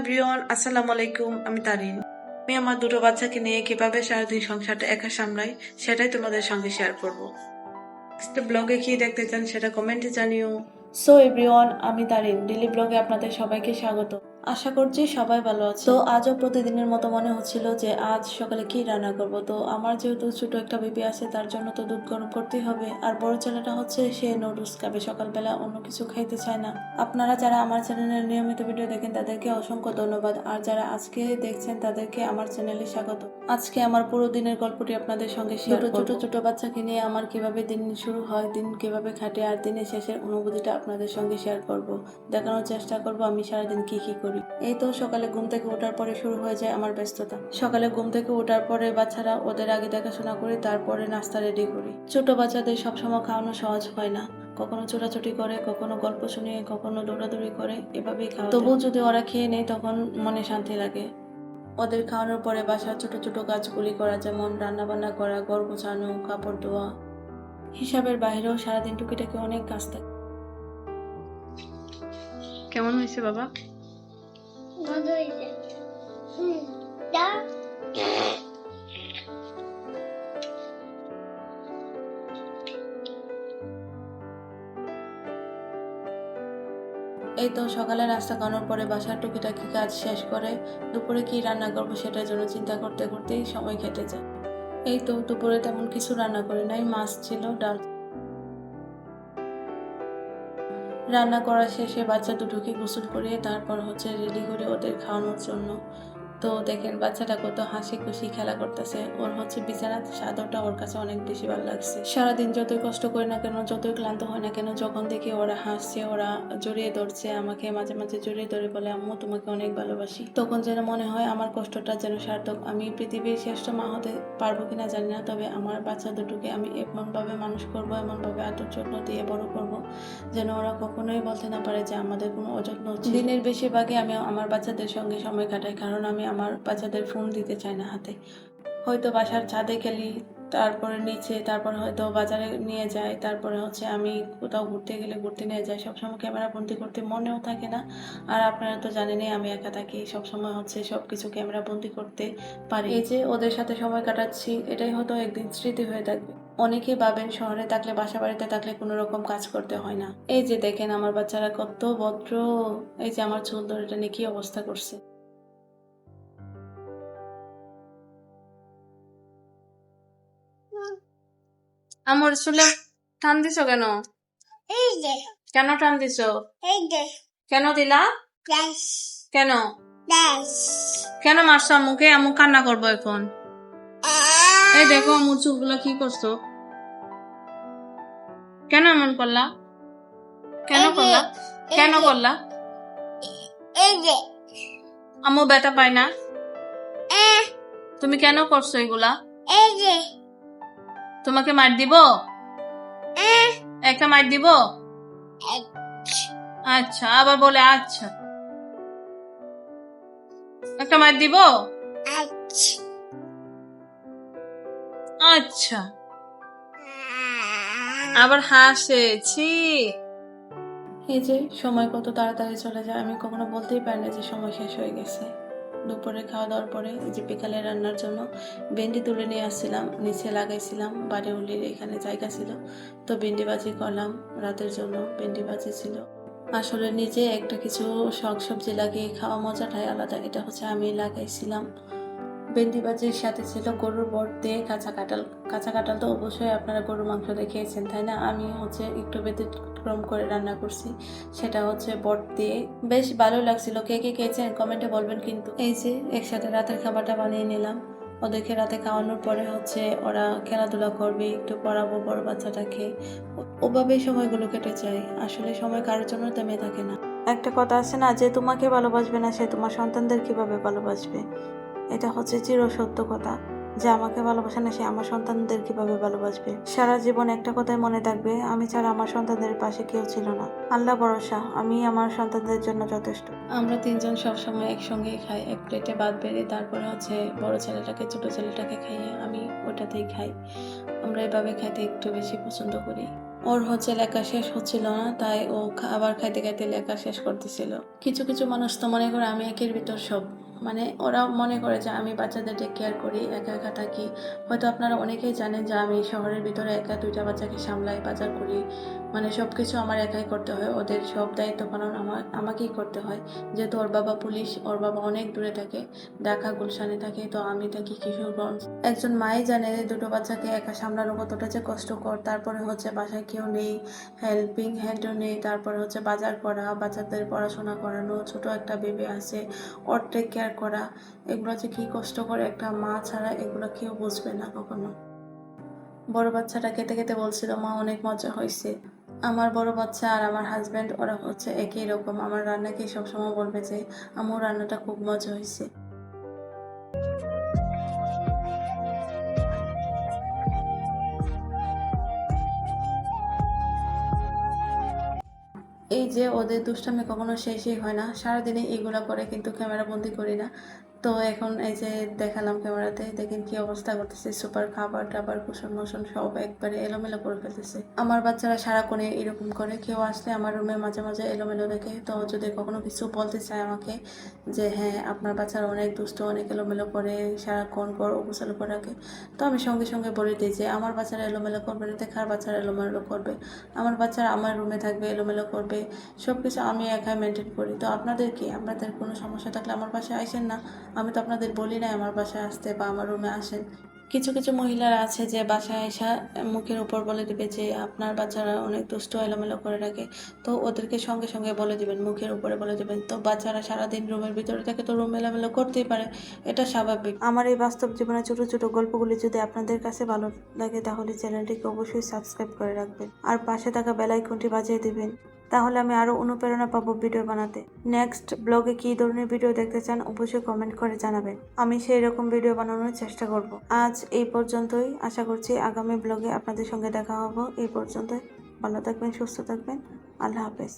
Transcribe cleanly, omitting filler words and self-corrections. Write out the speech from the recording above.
Everyone, আসসালামু আলাইকুম। আমি তারিন। আমি আমার দুটো বাচ্চাকে নিয়ে কিভাবে সারাদিন সংসারটা একা সামলাই সেটাই তোমাদের সঙ্গে শেয়ার করবো। ব্লগে কি দেখতে চান সেটা কমেন্টে জানিও। সো এভরিওয়ান, আমি তারিন। ডেলি ব্লগে আপনাদের সবাইকে স্বাগত। আশা করছি সবাই ভালো আছে। তো আজও প্রতিদিনের মতো মনে হচ্ছিল যে আজ সকালে কি রান্না করব। তো আমার যেহেতু ছোট একটা বেবি আছে, তার জন্য তো দুধ গরম করতেই হবে। আর বড় ছেলেটা হচ্ছে সে নুডলস খাবে, সকালবেলা অন্য কিছু খাইতে চায় না। আপনারা যারা আমার চ্যানেলের নিয়মিত ভিডিও দেখেন তাদেরকে অসংখ্য ধন্যবাদ, আর যারা আজকে দেখছেন তাদেরকে আমার চ্যানেলে স্বাগত। আজকে আমার পুরো দিনের গল্পটি আপনাদের সঙ্গে শেয়ার করব। ছোট ছোট বাচ্চাকে নিয়ে আমার কিভাবে দিন শুরু হয়, দিন কিভাবে কাটে, আর দিনের শেষের অনুভূতিটা আপনাদের সঙ্গে শেয়ার করব। দেখানোর চেষ্টা করব আমি সারাদিন কি কি করি। এই তো সকালে ঘুম থেকে ওঠার পরে শুরু হয়ে যায় আমার ব্যস্ততা। সকালে ঘুম থেকে ওঠার পরে বাচ্চারা ওদের আগে দেখাশোনা করি, তারপরে নাস্তা রেডি করি। ছোট বাচ্চাদের সবসময় খাওয়ানো সহজ হয় না, কখনো ছোটাছুটি করে, কখনো গল্প শুনিয়ে, কখনো দৌড়াদৌড়ি করে, এভাবেই খাওয়া। তবুও যদি ওরা খেয়ে নেয় তখন মনে শান্তি লাগে। ওদের খাওয়ানোর পরে বাসার ছোট ছোট কাজগুলি করা, যেমন রান্না বান্না করা, ঘর গোছানো, কাপড় ধোয়া। হিসাবের বাইরেও সারাদিন টুকিটাকি অনেক কাজ থাকে। কেমন হয়েছে বাবা? এই তো সকালে নাস্তা খাওয়ানোর পরে বাসার টুকিটাকি কাজ শেষ করে দুপুরে কি রান্না করবো সেটার জন্য চিন্তা করতে করতেই সময় কেটে যায়। এই তো দুপুরে তেমন কিছু রান্না করি নাই, মাছ ছিল, ডাল। রান্না করা শেষে বাচ্চা দুটোকে গোসল করিয়ে তারপর হচ্ছে রেডি করে ওদের খাওয়ানোর জন্য। তো দেখেন বাচ্চাটা কত হাসি খুশি খেলা করতেছে। ওর হচ্ছে বিছানার চাদরটা ওর কাছে অনেক বেশি ভালো লাগছে। সারাদিন যতই কষ্ট করি না কেন, যতই ক্লান্ত হয় না কেন, যখন দেখি ওরা হাসছে, ওরা জড়িয়ে ধরছে আমাকে, মাঝে মাঝে জড়িয়ে ধরে বলে আম্মু তোমাকে অনেক ভালোবাসি, তখন যেন মনে হয় আমার কষ্টটা যেন সার্থক। আমি পৃথিবীর শ্রেষ্ঠ মা হতে পারবো কিনা জানি না, তবে আমার বাচ্চা দুটোকে আমি এমনভাবে মানুষ করবো, এমনভাবে আদর যত্ন দিয়ে বড় করবো যেন ওরা কখনোই বলতে না পারে যে আমাদের কোনো অযত্ন হচ্ছে। দিনের বেশিরভাগই আমি আমার বাচ্চাদের সঙ্গে সময় কাটাই, কারণ আমি আমার বাচ্চাদের ফোন দিতে চাই না হাতে। হয়তো বাসার ছাদে খেলি, তারপরে নিচে, তারপর হয়তো বাজারে নিয়ে যাই, তারপরে হচ্ছে আমি কোথাও ঘুরতে গেলে ঘুরতে নিয়ে যাই। সবসময় ক্যামেরা বন্দি করতে মনেও থাকে না। আর আপনারা তো জানেনই আমি একা থাকি, সবসময় হচ্ছে সবকিছু ক্যামেরা বন্দি করতে পারি। এই যে ওদের সাথে সময় কাটাচ্ছি, এটাই হয়তো একদিন স্মৃতি হয়ে থাকবে। অনেকে ভাবেন শহরে থাকলে, বাসা বাড়িতে থাকলে কোনো রকম কাজ করতে হয় না। এই যে দেখেন আমার বাচ্চারা কত ভদ্র। এই যে আমার চুল ধরে এটা নিয়ে কি অবস্থা করছে। আমার চুলে টান দিছো কেন? কেন টান দিছো? কেন দিলা? কেন কেন মারছো আম্মুকে? আম্মু কান্না করবো এখন। এই দেখো আম্মুর চুলগুলো কি করছো। কেন এমন করলা? কেন করলা? কেন করলা? আম্মু ব্যথা পায় না? তুমি কেন করছো এগুলা? তোমাকে মার দিব? একটা মার দিব? আচ্ছা, আবার বলে আচ্ছা। একটা মার দিব? আচ্ছা, আবার হাসেছি। এই যে সময় কত তাড়াতাড়ি চলে যায়, আমি কখনো বলতেই পারি না যে সময় শেষ হয়ে গেছে। দুপুরে খাওয়া দাওয়ার পরে এই যে বিকালে রান্নার জন্য ভেন্ডি তুলে নিয়ে আসছিলাম, নিচে লাগাইছিলাম, বাড়ি উলির এখানে জায়গা ছিল, তো ভেন্ডি ভাজি করলাম। রাতের জন্য ভেন্ডি ভাজি ছিল। আসলে নিজে একটা কিছু শাক সবজি লাগিয়ে খাওয়া মজাটাই আলাদা, এটা হচ্ছে আমি লাগাইছিলাম। ভেন্ডি ভাজির সাথে ছিল গরুর বট দিয়ে কাঁচা কাঁঠাল। কাঁচা কাঁঠাল তো অবশ্যই আপনারা গরুর মাংস দিয়ে খেয়েছেন, তাই না? আমি হচ্ছে একটু ব্যতিক্রম করে রান্না করছি, সেটা হচ্ছে বট দিয়ে। বেশ ভালো লাগছিল। কে কে খেয়েছেন কমেন্টে বলবেন কিন্তু। এই যে একসাথে রাতের খাবারটা বানিয়ে নিলাম। ওদেরকে রাতে খাওয়ানোর পরে হচ্ছে ওরা খেলাধুলা করবে, একটু পড়াবো বড় বাচ্চাটাকে। ওভাবেই সময়গুলো কেটে যায়। আসলে সময় কারোর জন্য থেমে থাকে না। একটা কথা আছে না, যে তোমাকে ভালোবাসবে না সে তোমার সন্তানদের কিভাবে ভালোবাসবে। এটা হচ্ছে চিরসত্য কথা, যে আমাকে ভালোবাসে না সে আমার সন্তানদের কিভাবে ভালোবাসবে। সারা জীবন একটা কথাই মনে থাকবে, আমি ছাড়া আমার সন্তানদের পাশে কেউ ছিল না। আল্লাহ ভরসা, আমি আমার সন্তানদের জন্য যথেষ্ট। আমরা তিনজন সবসময় একসঙ্গেই খাই, এক প্লেটে ভাত বেড়ে, তারপরে হচ্ছে বড় ছেলেটাকে ছোট ছেলেটাকে খাইয়ে আমি ওটাতেই খাই। আমরা এভাবে খাইতে একটু বেশি পছন্দ করি। ওর হচ্ছে লেখা শেষ হচ্ছিল না, তাই ও আবার খাইতে খাইতে লেখা শেষ করতেছিল। কিছু কিছু মানুষ তো মনে করে আমি একের ভিতর সব, মানে ওরা মনে করে যে আমি বাচ্চাদের টেক কেয়ার করি, একা একা থাকি। হয়তো আপনারা অনেকেই জানেন যে আমি শহরের ভিতরে একা 2টা বাচ্চাকে সামলাই, বাজার করি, মানে সব কিছু আমার একাই করতে হয়। ওদের সব দায়িত্ব পালন আমাকেই করতে হয়। যেহেতু ওর বাবা পুলিশ, ওর বাবা অনেক দূরে থাকে, ঢাকা গুলশানে থাকে, তো আমি থাকি কিশোরগঞ্জ। একজন মাই জানে 2টো বাচ্চাকে একা সামলানো কতটা যে কষ্টকর। তারপরে হচ্ছে বাসায় কেউ নেই, হেল্পিং হ্যান্ডও নেই, তারপরে হচ্ছে বাজার করা, বাচ্চাদের পড়াশোনা করানো, ছোট একটা বেবি আছে ওর টেক কেয়ার করা, এগুলো যে কি কষ্ট করে একটা মা ছাড়া এগুলো কেউ বুঝবে না কখনো। বড় বাচ্চাটা খেতে খেতে বলছিল মা অনেক মজা হয়েছে। আমার বড় বাচ্চা আর আমার হাজব্যান্ড ওরা হচ্ছে একই রকম, আমার রান্নাকে সবসময় বলবে যে আম্মু রান্নাটা খুব মজা হয়েছে। এই যে ওদের দুষ্টামি কখনো শেষই হয় না, সারাদিনে এগুলা করে, কিন্তু ক্যামেরা বন্দি করি না। তো এখন এই যে দেখালাম ক্যামেরাতে, দেখেন কি অবস্থা করতেছে, সুপার খাবার টাবার কুসন মোশন সব একবারে এলোমেলো করে ফেলতেছে। আমার বাচ্চারা সারাক্ষণে এরকম করে, কেউ আসলে আমার রুমে মাঝে মাঝে এলোমেলো দেখে, তো যদি কখনো কিছু বলতে চায় আমাকে যে হ্যাঁ আপনার বাচ্চারা অনেক দুষ্ট, অনেক এলোমেলো করে, সারাক্ষণ গড় গোছালো করে রাখে, তো আমি সঙ্গে সঙ্গে বলে দিই যে আমার বাচ্চারা এলোমেলো করবে না, কার বাচ্চারা এলোমেলো করবে? আমার বাচ্চারা আমার রুমে থাকবে, এলোমেলো করবে, সব কিছু আমি একাই মেনটেন করি। তো আপনাদের কি, আপনাদের কোনো সমস্যা থাকলে আমার বাসায় আসেন না, আমি তো আপনাদের বলি না আমার বাসায় আসতে বা আমার রুমে আসেন। কিছু কিছু মহিলারা আছে যে বাসায় এসে মুখের উপর বলে দিবে যে আপনার বাচ্চারা অনেক দুষ্ট, এলোমেলো করে রাখে, তো ওদেরকে সঙ্গে সঙ্গে বলে দিবেন, মুখের উপরে বলে দিবেন। তো বাচ্চারা সারাদিন রুমের ভিতরে থাকে, তো রুম এলোমেলো করতেই পারে, এটা স্বাভাবিক। আমার এই বাস্তব জীবনের ছোট ছোট গল্পগুলি যদি আপনাদের কাছে ভালো লাগে, তাহলে চ্যানেলটিকে অবশ্যই সাবস্ক্রাইব করে রাখবেন আর পাশে থাকা বেল আইকনটি বাজিয়ে দিবেন, তাহলে আমি আরো অনুপ্রেরণা পাবো ভিডিও বানাতে। নেক্সট ব্লগে কী ধরনের ভিডিও দেখতে চান অবশ্যই কমেন্ট করে জানাবেন, আমি সেই রকম ভিডিও বানানোর চেষ্টা করব। আজ এই পর্যন্তই, আশা করছি আগামী ব্লগে আপনাদের সঙ্গে দেখা হবো। এই পর্যন্তই, ভালো থাকবেন, সুস্থ থাকবেন, আল্লাহ হাফেজ।